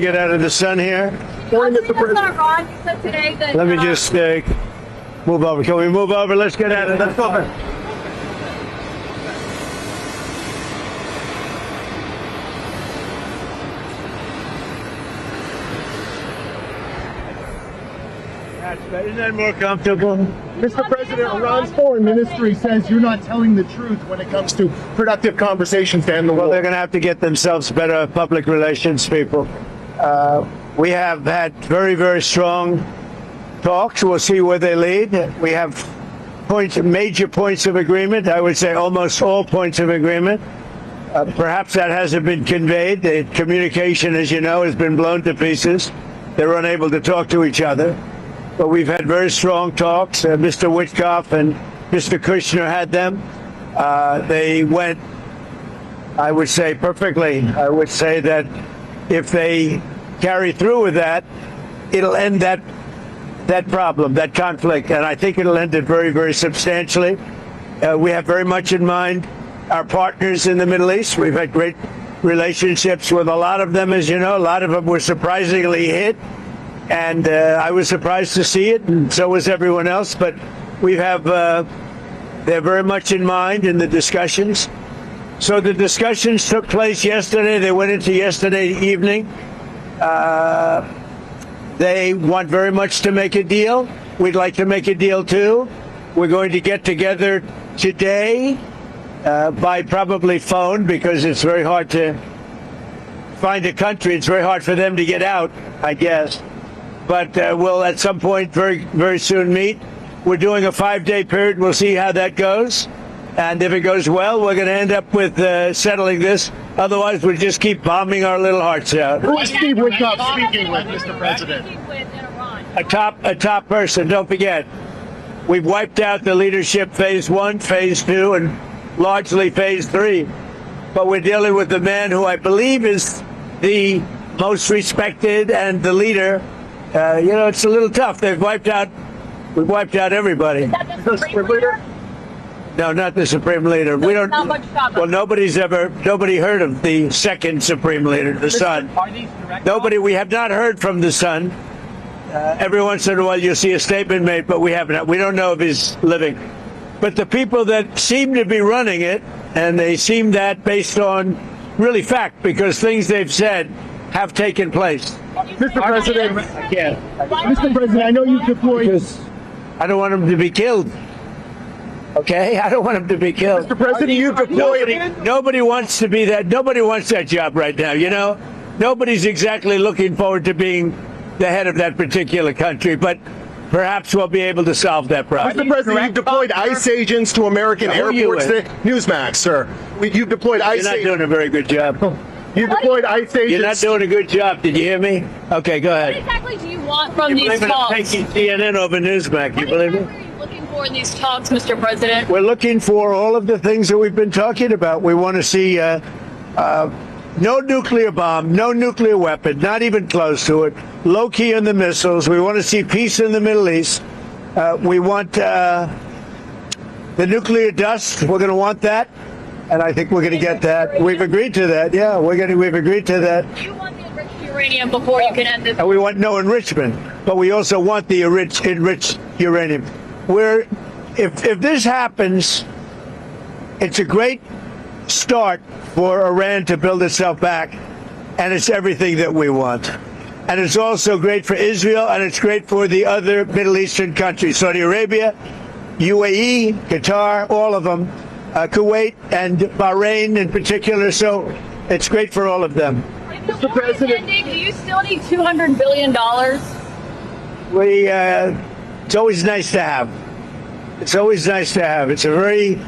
get out of the sun here. Let me just move over. Can we move over? Let's get out of it. Let's go. Isn't that more comfortable? Mr. President, Iran's foreign ministry says you're not telling the truth when it comes to productive conversations to end the war. Well, they're going to have to get themselves better public relations people. We have had very, very strong talks. We'll see where they lead. We have major points of agreement. I would say almost all points of agreement. Perhaps that hasn't been conveyed. The communication, as you know, has been blown to pieces. They're unable to talk to each other. But we've had very strong talks. Mr. Witkoff and Mr. Kushner had them. They went, I would say, perfectly. I would say that if they carry through with that, it'll end that problem, that conflict. And I think it'll end it very, very substantially. We have very much in mind our partners in the Middle East. We've had great relationships with a lot of them, as you know. A lot of them were surprisingly hit. And I was surprised to see it, and so was everyone else. But we have, they're very much in mind in the discussions. So the discussions took place yesterday. They went into yesterday evening. They want very much to make a deal. We'd like to make a deal too. We're going to get together today by probably phone, because it's very hard to find a country. It's very hard for them to get out, I guess. But we'll at some point very, very soon meet. We're doing a 5-day period. We'll see how that goes. And if it goes well, we're going to end up with settling this. Otherwise, we'll just keep bombing our little hearts out. Who is Steve Witkoff speaking with, Mr. President? A top person. Don't forget, we've wiped out the leadership phase 1, phase 2, and largely phase 3. But we're dealing with the man who I believe is the most respected and the leader. It's a little tough. We've wiped out everybody. Is that the Supreme Leader? No, not the Supreme Leader. We don't. Not much trouble. Well, nobody heard of the second Supreme Leader, the son. Are these direct? Nobody. We have not heard from the son. Every once in a while, you'll see a statement made, but we haven't. We don't know if he's living. But the people that seem to be running it, and they seem that based on really fact, because things they've said have taken place. Mr. President, I can't. Mr. President, I know you've deployed. Because I don't want him to be killed. Okay? I don't want him to be killed. Mr. President, you've deployed. Nobody wants to be that. Nobody wants that job right now, you know? Nobody's exactly looking forward to being the head of that particular country, but perhaps we'll be able to solve that problem. Mr. President, you've deployed ICE agents to American airports. Newsmax, sir. You've deployed ICE agents. You're not doing a very good job. You deployed ICE agents. You're not doing a good job. Did you hear me? Okay, go ahead. What exactly do you want from these talks? I'm taking CNN over Newsmax. You believe me? What are you looking for in these talks, Mr. President? We're looking for all of the things that we've been talking about. We want to see no nuclear bomb, no nuclear weapon, not even close to it. Low key on the missiles. We want to see peace in the Middle East. We want the nuclear dust. We're going to want that. And I think we're going to get that. We've agreed to that. Yeah, we've agreed to that. Do you want the enriched uranium before you can end this? And we want no enrichment, but we also want the enriched uranium. If this happens, it's a great start for Iran to build itself back, and it's everything that we want. And it's also great for Israel, and it's great for the other Middle Eastern countries, Saudi Arabia, UAE, Qatar, all of them. Kuwait and Bahrain in particular, so it's great for all of them. Mr. President, do you still need $200 billion? It's always nice to have. It's always nice to have. It's a very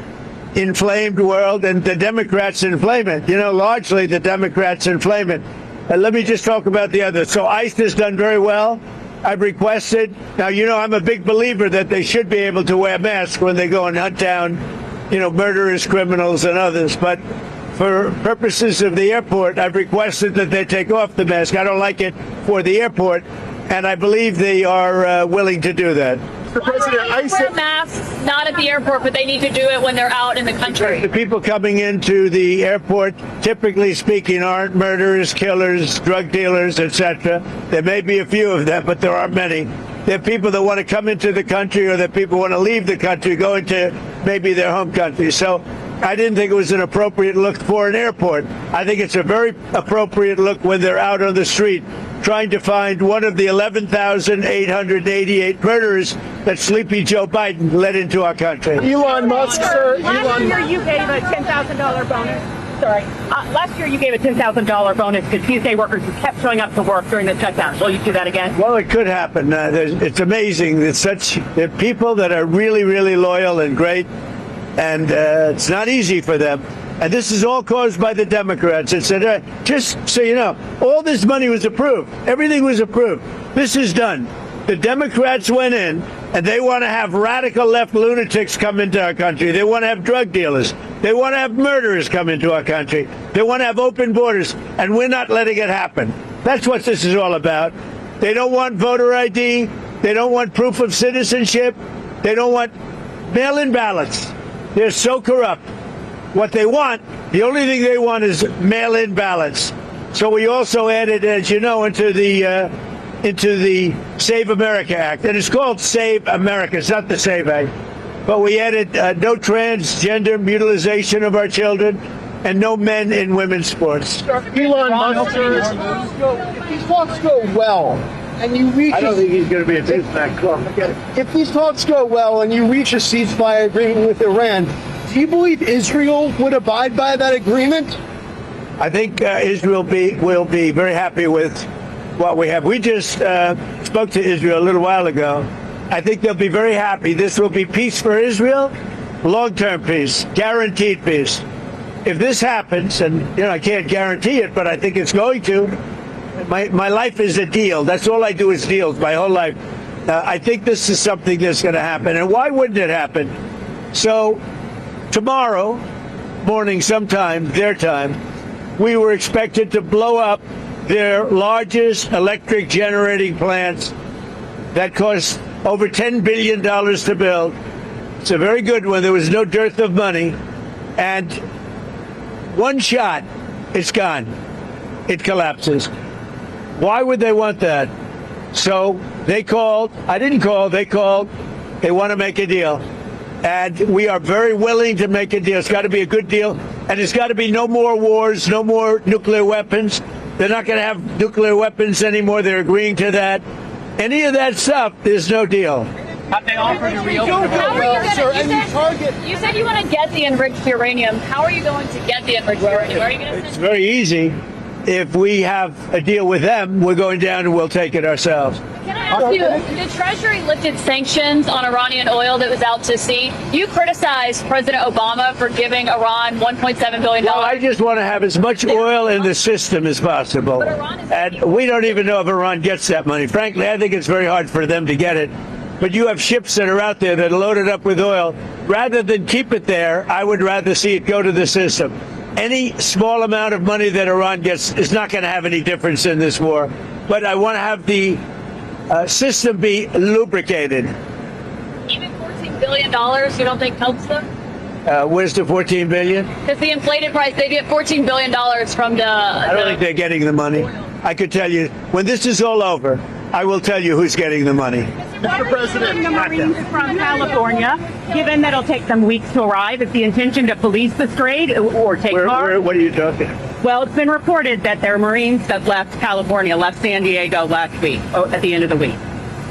inflamed world, and the Democrats inflame it. You know, largely the Democrats inflame it. And let me just talk about the others. So ICE has done very well. I've requested. Now, you know, I'm a big believer that they should be able to wear masks when they go and hunt down, murderers, criminals, and others. But for purposes of the airport, I've requested that they take off the mask. I don't like it for the airport, and I believe they are willing to do that. Mr. President, Why do they wear masks not at the airport, but they need to do it when they're out in the country? The people coming into the airport, typically speaking, aren't murderers, killers, drug dealers, etc. There may be a few of them, but there aren't many. They're people that want to come into the country, or that people want to leave the country, go into maybe their home country. So I didn't think it was an appropriate look for an airport. I think it's a very appropriate look when they're out on the street trying to find one of the 11,888 murderers that Sleepy Joe Biden led into our country. Elon Musk, sir. Last year you gave a $10,000 bonus. Sorry. Last year you gave a $10,000 bonus to TSA workers who kept showing up to work during the shutdown. Will you do that again? Well, it could happen. It's amazing that there are people that are really, really loyal and great, and it's not easy for them. And this is all caused by the Democrats. It's just so you know, all this money was approved. Everything was approved. This is done. The Democrats went in, and they want to have radical left lunatics come into our country. They want to have drug dealers. They want to have murderers come into our country. They want to have open borders, and we're not letting it happen. That's what this is all about. They don't want voter ID. They don't want proof of citizenship. They don't want mail-in ballots. They're so corrupt. What they want, the only thing they want is mail-in ballots. So we also added, as you know, into the Save America Act. And it's called Save America. It's not the Save Act. But we added no transgender mutilization of our children and no men in women's sports. Elon Musk, sir. If these talks go well, and you reach I don't think he's going to be a Newsmax club. if these talks go well and you reach a ceasefire agreement with Iran, do you believe Israel would abide by that agreement? I think Israel will be very happy with what we have. We just spoke to Israel a little while ago. I think they'll be very happy. This will be peace for Israel, long-term peace, guaranteed peace. If this happens, and I can't guarantee it, but I think it's going to. My life is a deal. That's all I do is deals. My whole life. I think this is something that's going to happen. And why wouldn't it happen? So tomorrow morning, sometime their time, we were expected to blow up their largest electric generating plants that cost over $10 billion to build. It's a very good one. There was no dearth of money. And one shot, it's gone. It collapses. Why would they want that? So they called. I didn't call. They called. They want to make a deal. And we are very willing to make a deal. It's got to be a good deal. And it's got to be no more wars, no more nuclear weapons. They're not going to have nuclear weapons anymore. They're agreeing to that. Any of that stuff, there's no deal. Have they offered to reopen? You said you want to get the enriched uranium. How are you going to get the enriched uranium? Are you going to It's very easy. If we have a deal with them, we're going down and we'll take it ourselves. Can I ask you, the Treasury lifted sanctions on Iranian oil that was out to sea. You criticized President Obama for giving Iran $1.7 billion. Well, I just want to have as much oil in the system as possible. And we don't even know if Iran gets that money. Frankly, I think it's very hard for them to get it. But you have ships that are out there that are loaded up with oil. Rather than keep it there, I would rather see it go to the system. Any small amount of money that Iran gets is not going to have any difference in this war. But I want to have the system be lubricated. Even $14 billion, you don't think helps them? Where's the $14 billion? Because the inflated price, they get $14 billion from the... I don't think they're getting the money. I could tell you, when this is all over, I will tell you who's getting the money. Mr. President, The Marines from California, given that it'll take them weeks to arrive, is the intention to police the strait or take cars? What are you talking? Well, it's been reported that there are Marines that left California, left San Diego last week, at the end of the week.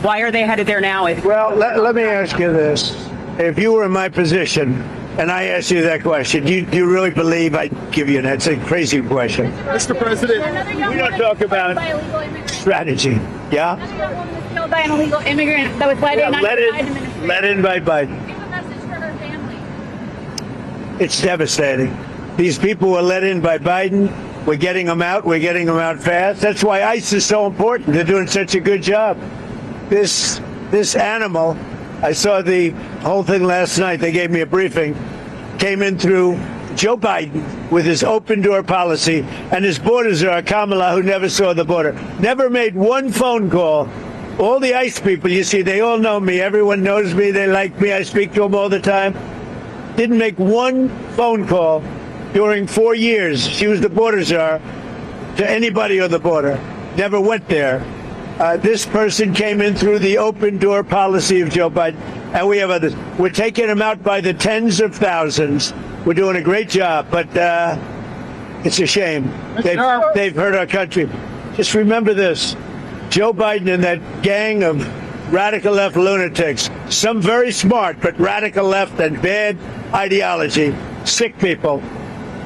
Why are they headed there now? Well, let me ask you this. If you were in my position and I asked you that question, do you really believe I'd give you that? It's a crazy question. Mr. President, We don't talk about strategy. Yeah? Killed by an illegal immigrant that was let in. Let in by Biden. Give a message for her family. It's devastating. These people were let in by Biden. We're getting them out. We're getting them out fast. That's why ICE is so important. They're doing such a good job. This animal, I saw the whole thing last night. They gave me a briefing. Came in through Joe Biden with his open door policy, and his borders are Kamala, who never saw the border, never made one phone call All the ICE people, you see, they all know me. Everyone knows me. They like me. I speak to them all the time. Didn't make one phone call during 4 years. She was the border czar to anybody on the border. Never went there. This person came in through the open door policy of Joe Biden, and we have others. We're taking them out by the tens of thousands. We're doing a great job, but it's a shame. They've hurt our country. Just remember this. Joe Biden and that gang of radical left lunatics, some very smart, but radical left and bad ideology, sick people.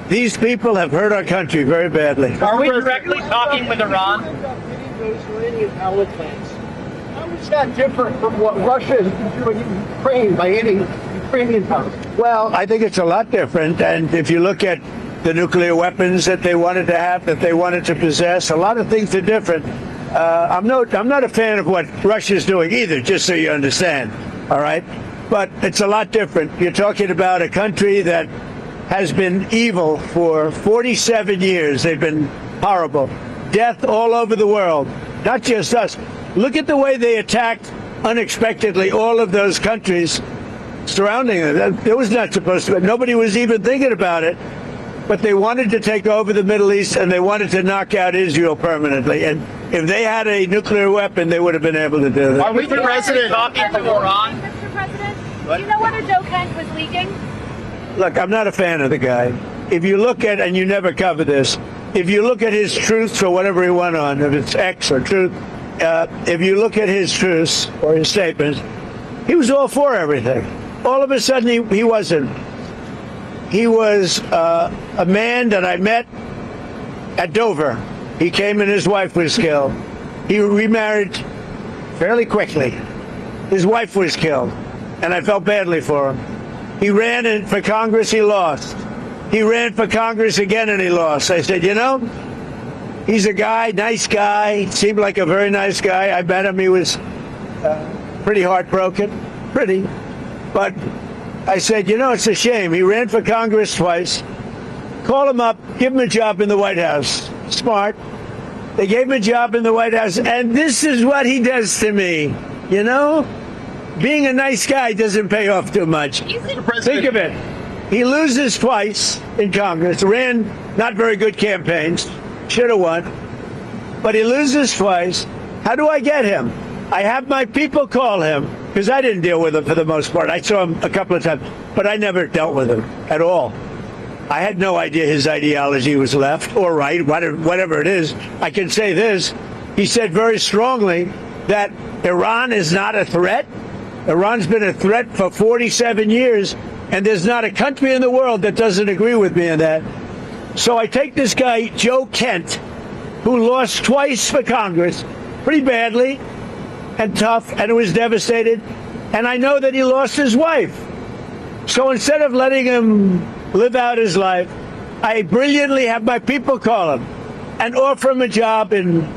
These people have hurt our country very badly. Are we directly talking with Iran? Those Iranian power plants. How is that different from what Russia is doing in Ukraine by hitting Ukrainian power? Well, I think it's a lot different. And if you look at the nuclear weapons that they wanted to have, that they wanted to possess, a lot of things are different. I'm not a fan of what Russia's doing either, just so you understand. All right? But it's a lot different. You're talking about a country that has been evil for 47 years. They've been horrible. Death all over the world, not just us. Look at the way they attacked unexpectedly all of those countries surrounding them. It was not supposed to be. Nobody was even thinking about it. But they wanted to take over the Middle East, and they wanted to knock out Israel permanently. And if they had a nuclear weapon, they would have been able to do that. Are we the president talking to Iran? Mr. President, do you know whether Joe Kent was leaking? Look, I'm not a fan of the guy. If you look at, and you never cover this, if you look at his truths or whatever he went on, if it's X or truth, if you look at his truths or his statements, he was all for everything. All of a sudden, he wasn't. He was a man that I met at Dover. He came and his wife was killed. He remarried fairly quickly. His wife was killed, and I felt badly for him. He ran for Congress, he lost. He ran for Congress again, and he lost. I said, you know, he's a guy, nice guy, seemed like a very nice guy. I met him. He was pretty heartbroken, but I said, you know, it's a shame. He ran for Congress twice. Call him up, give him a job in the White House. Smart. They gave him a job in the White House, and this is what he does to me. You know, being a nice guy doesn't pay off too much. Think of it. He loses twice in Congress, ran not very good campaigns, should have won, but he loses twice. How do I get him? I have my people call him, because I didn't deal with him for the most part. I saw him a couple of times, but I never dealt with him at all. I had no idea his ideology was left or right, whatever it is. I can say this. He said very strongly that Iran is not a threat. Iran's been a threat for 47 years, and there's not a country in the world that doesn't agree with me on that. So I take this guy, Joe Kent, who lost twice for Congress, pretty badly and tough, and was devastated, and I know that he lost his wife. So instead of letting him live out his life, I brilliantly have my people call him and offer him a job in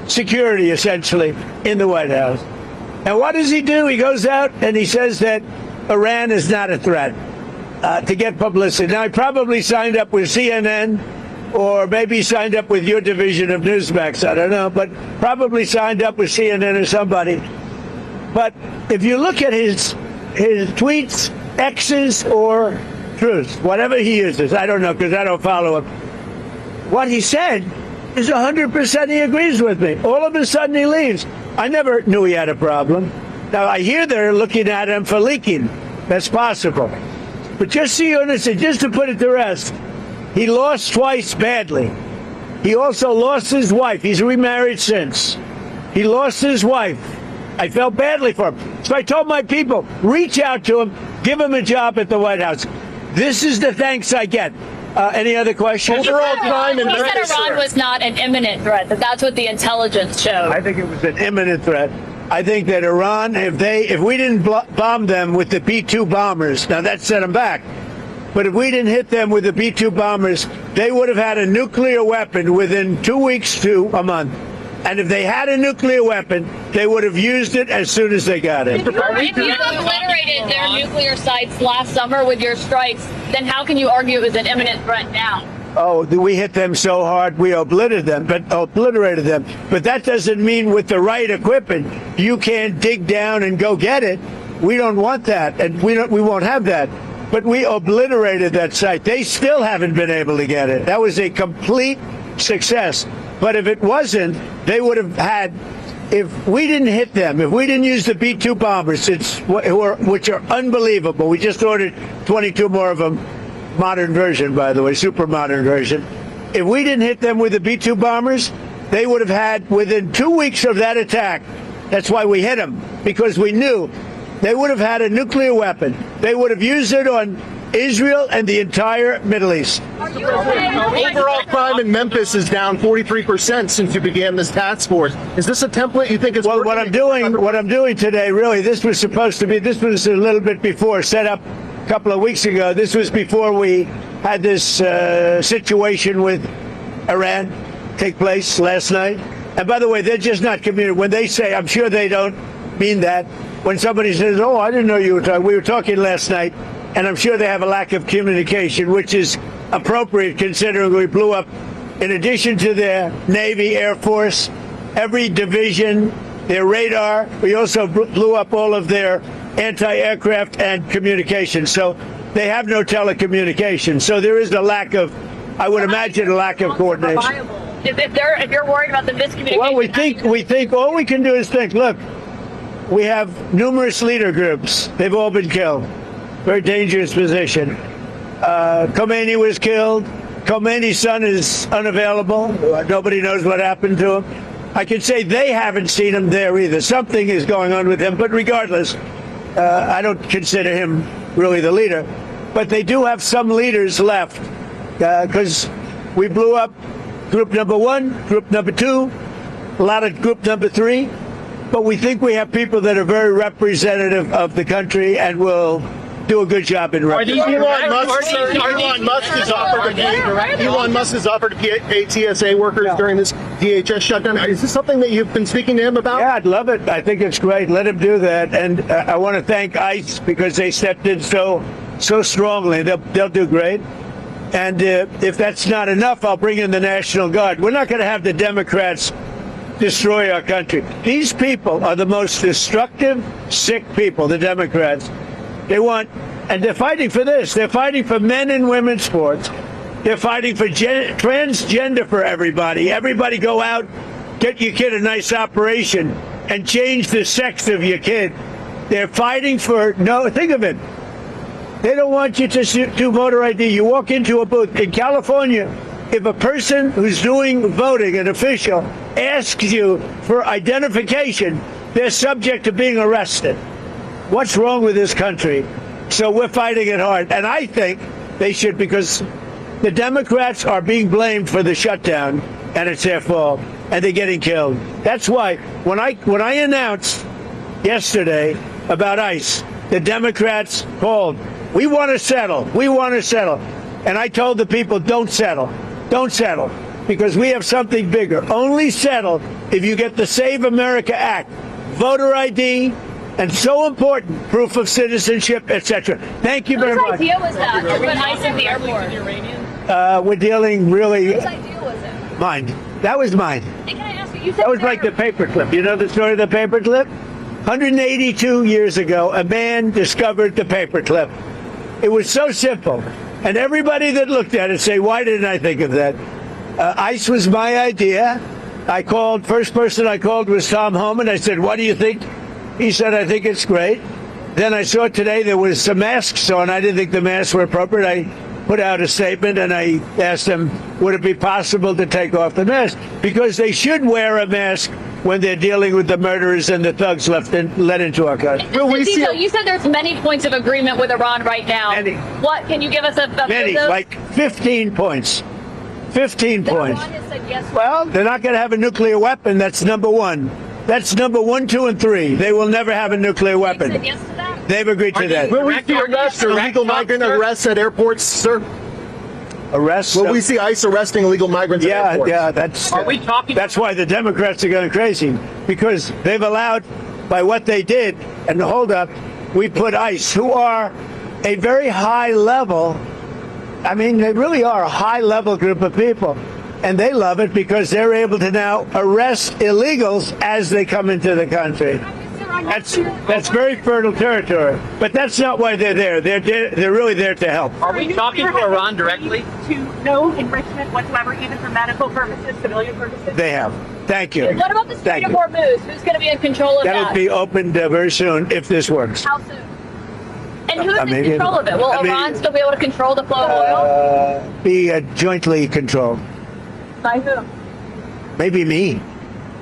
security, essentially, in the White House. And what does he do? He goes out and he says that Iran is not a threat to get publicity. Now, he probably signed up with CNN or maybe signed up with your division of Newsmax. I don't know, but probably signed up with CNN or somebody. But if you look at his tweets, X's or truths, whatever he uses, I don't know because I don't follow him. What he said is 100% he agrees with me. All of a sudden he leaves. I never knew he had a problem. Now, I hear they're looking at him for leaking. That's possible. But just so you understand, just to put it to rest, he lost twice badly. He also lost his wife. He's remarried since. He lost his wife. I felt badly for him. So I told my people, reach out to him, give him a job at the White House. This is the thanks I get. Any other questions? He said Iran was not an imminent threat, that's what the intelligence showed. I think it was an imminent threat. I think that Iran, if we didn't bomb them with the B-2 bombers, now that set them back, but if we didn't hit them with the B-2 bombers, they would have had a nuclear weapon within 2 weeks to a month. And if they had a nuclear weapon, they would have used it as soon as they got it. If you obliterated their nuclear sites last summer with your strikes, then how can you argue it was an imminent threat now? Oh, we hit them so hard, we obliterated them. But that doesn't mean with the right equipment, you can't dig down and go get it. We don't want that, and we won't have that. But we obliterated that site. They still haven't been able to get it. That was a complete success. But if it wasn't, they would have had. If we didn't hit them, if we didn't use the B-2 bombers, which are unbelievable. We just ordered 22 more of them. Modern version, by the way, super modern version. If we didn't hit them with the B-2 bombers, they would have had, within 2 weeks of that attack, that's why we hit them, because we knew they would have had a nuclear weapon. They would have used it on Israel and the entire Middle East. Overall crime in Memphis is down 43% since you began this task force. Is this a template you think is Well, working? what I'm doing today, really, this was a little bit before, set up a couple of weeks ago. This was before we had this situation with Iran take place last night. And by the way, they're just not communicating. When they say, I'm sure they don't mean that. When somebody says, oh, I didn't know you were talking. We were talking last night. And I'm sure they have a lack of communication, which is appropriate considering we blew up, in addition to their Navy, Air Force, every division, their radar. We also blew up all of their anti-aircraft and communication. So they have no telecommunication. So there is a lack of, I would imagine, a lack of coordination. If you're worried about the miscommunication. Well, we think all we can do is think, look, we have numerous leader groups. They've all been killed. Very dangerous position. Khomeini was killed. Khomeini's son is unavailable. Nobody knows what happened to him. I can say they haven't seen him there either. Something is going on with him. But regardless, I don't consider him really the leader. But they do have some leaders left because we blew up group number 1, group number 2, a lot of group number 3. But we think we have people that are very representative of the country and will do a good job in representing. Elon Musk has offered to pay TSA workers during this DHS shutdown. Is this something that you've been speaking to him about? Yeah, I'd love it. I think it's great. Let him do that. And I want to thank ICE because they stepped in so strongly. They'll do great. And if that's not enough, I'll bring in the National Guard. We're not going to have the Democrats destroy our country. These people are the most destructive, sick people, the Democrats. They want, and they're fighting for this. They're fighting for men and women's sports. They're fighting for transgender for everybody. Everybody go out, get your kid a nice operation, and change the sex of your kid. They're fighting for, think of it. They don't want you to do voter ID. You walk into a booth. In California, if a person who's doing voting, an official, asks you for identification, they're subject to being arrested. What's wrong with this country? So we're fighting it hard. And I think they should, because the Democrats are being blamed for the shutdown, and it's their fault, and they're getting killed. That's why when I announced yesterday about ICE, the Democrats called, we want to settle. We want to settle. And I told the people, don't settle. Don't settle. Because we have something bigger. Only settle if you get the Save America Act, voter ID, and so important, proof of citizenship, etc. Thank you very much. Whose idea was that to put ICE at the airport? We're dealing really. Whose idea was it? Mine. That was mine. And can I ask you said That was like the paperclip. You know the story of the paperclip? 182 years ago, a man discovered the paperclip. It was so simple. And everybody that looked at it say, why didn't I think of that? ICE was my idea. First person I called was Tom Homan. I said, what do you think? He said, I think it's great. Then I saw today there was some masks on. I didn't think the masks were appropriate. I put out a statement and I asked them, would it be possible to take off the mask? Because they should wear a mask when they're dealing with the murderers and the thugs let into our country. You said there's many points of agreement with Iran right now. Many. What can you give us a Many, like 15 points. 15 points. Iran has said yes. Well, they're not going to have a nuclear weapon. That's number 1. That's number 1, 2, and 3. They will never have a nuclear weapon. Said yes to that? They've agreed to that. Will we see arrests or illegal migrant arrests at airports, sir? Arrests? Will we see ICE arresting illegal migrants at airports? Yeah, that's. Are we talking? That's why the Democrats are going crazy, because they've allowed, by what they did, and hold up, we put ICE, who are a very high level I mean, they really are a high-level group of people. And they love it because they're able to now arrest illegals as they come into the country. That's very fertile territory. But that's not why they're there. They're really there to help. Are we talking to Iran directly? To no enrichment whatsoever, even for medical purposes, civilian purposes? They have. Thank you. What about the Strait Thank of you. Hormuz? Who's going to be in control of That'll that? be opened very soon if this works. How soon? And who's I mean, in control of it? Will I mean, Iran still be able to control the flow of oil? Be jointly controlled. By who? Maybe me.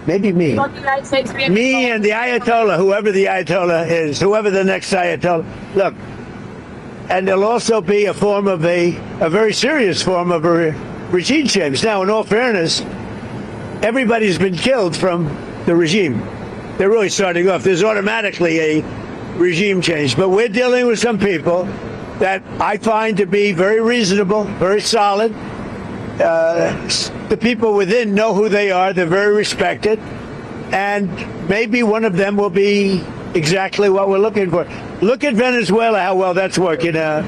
Maybe me. Will the United States be in Me control? and the Ayatollah, whoever the Ayatollah is, whoever the next Ayatollah. Look, and there'll also be a form of a very serious form of a regime change. Now, in all fairness, everybody's been killed from the regime. They're really starting off. There's automatically a regime change, but we're dealing with some people that I find to be very reasonable, very solid. The people within know who they are. They're very respected. And maybe one of them will be exactly what we're looking for. Look at Venezuela, how well that's working out.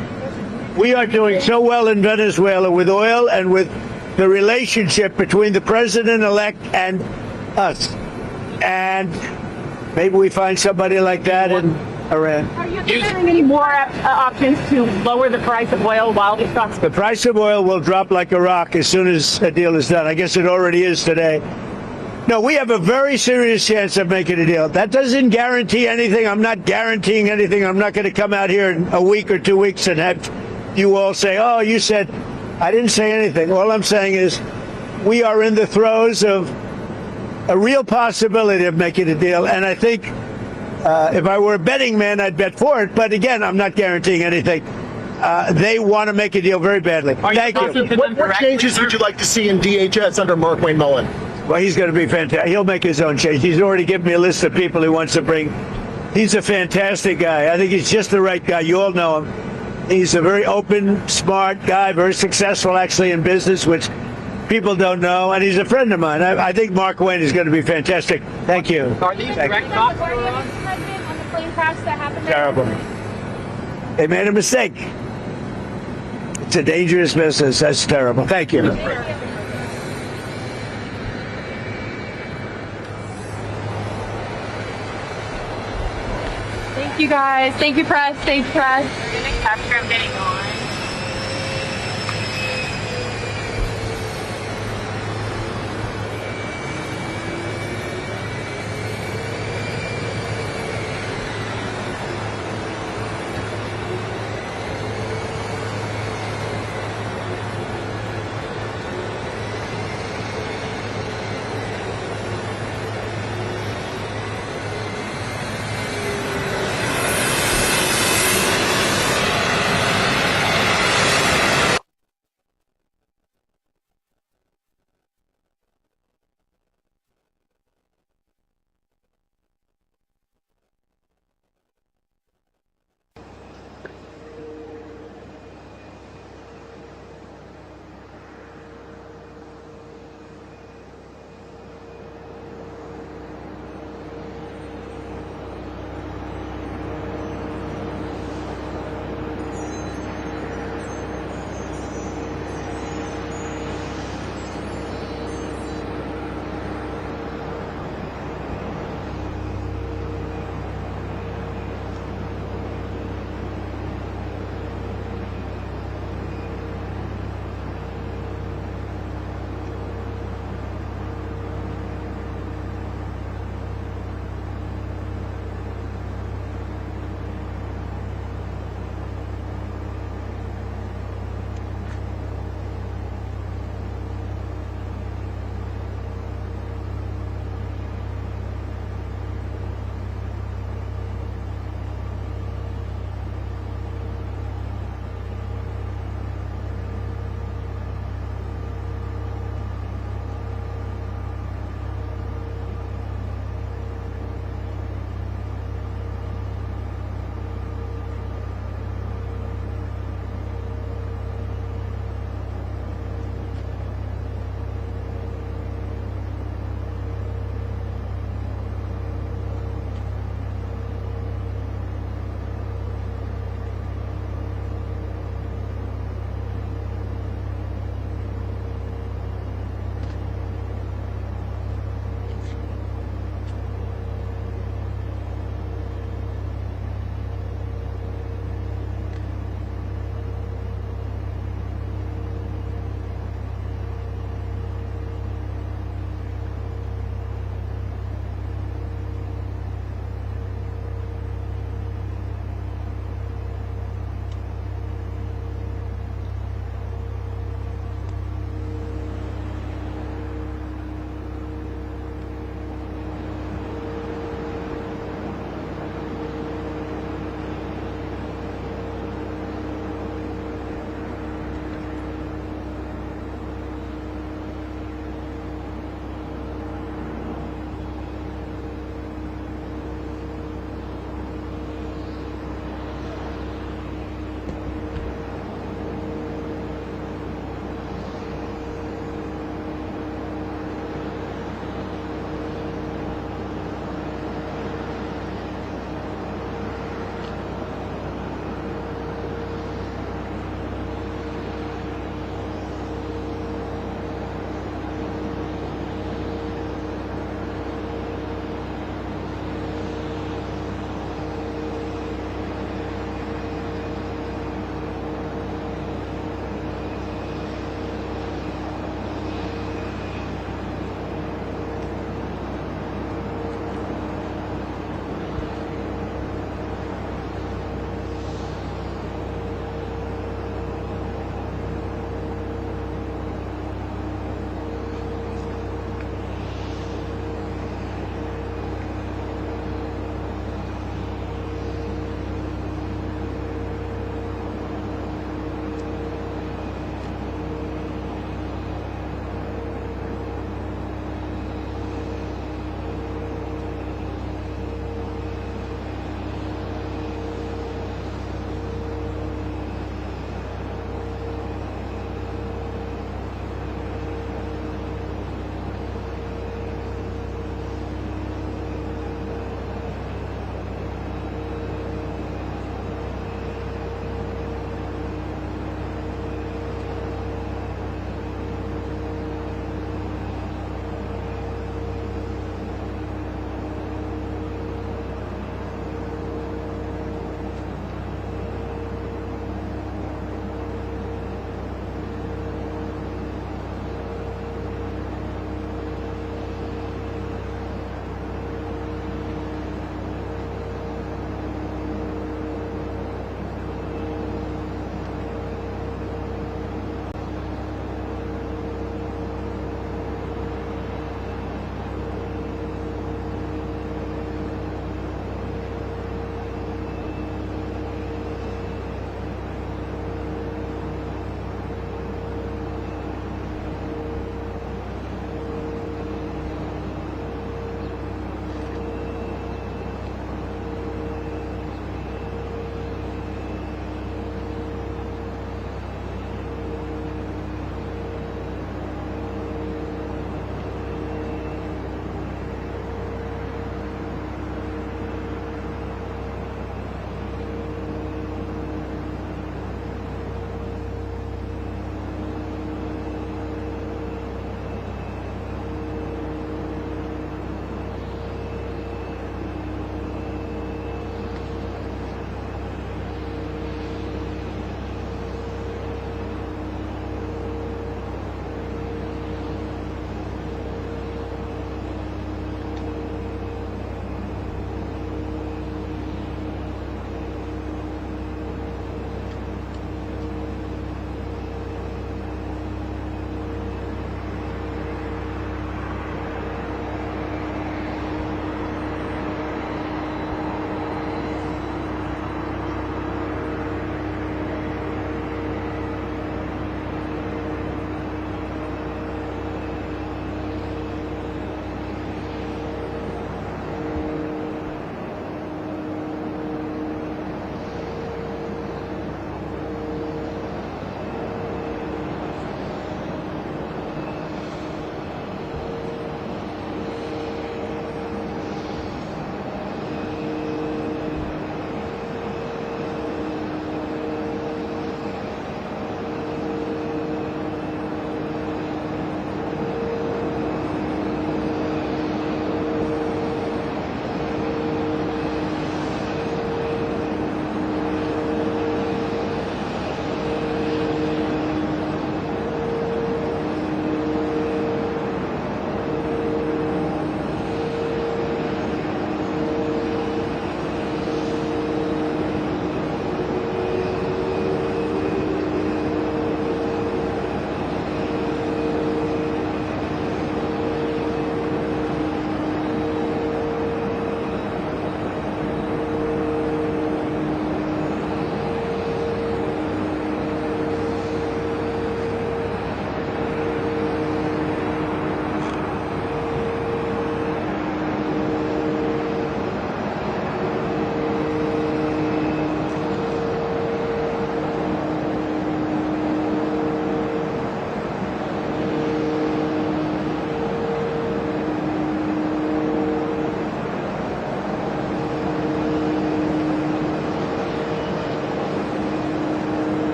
We are doing so well in Venezuela with oil and with the relationship between the president-elect and us. And maybe we find somebody like that in Iran. Are you considering any more options to lower the price of oil while this talks? The price of oil will drop like a rock as soon as a deal is done. I guess it already is today. No, we have a very serious chance of making a deal. That doesn't guarantee anything. I'm not guaranteeing anything. I'm not going to come out here in a week or 2 weeks and have you all say, oh, you said. I didn't say anything. All I'm saying is we are in the throes of a real possibility of making a deal. And I think if I were a betting man, I'd bet for it. But again, I'm not guaranteeing anything. They want to make a deal very badly. Thank you. What changes would you like to see in DHS under Mark Wayne Mullen? Well, he's going to be fantastic. He'll make his own change. He's already given me a list of people he wants to bring. He's a fantastic guy. I think he's just the right guy. You all know him. He's a very open, smart guy, very successful actually in business, which people don't know. And he's a friend of mine. I think Mark Wayne is going to be fantastic. Thank you. Are these direct talks to Iran? On the plane crash that happened there? Terrible. They made a mistake. It's a dangerous business. That's terrible. Thank you. Thank you guys. Thank you, press. Thanks, press. After I'm getting on.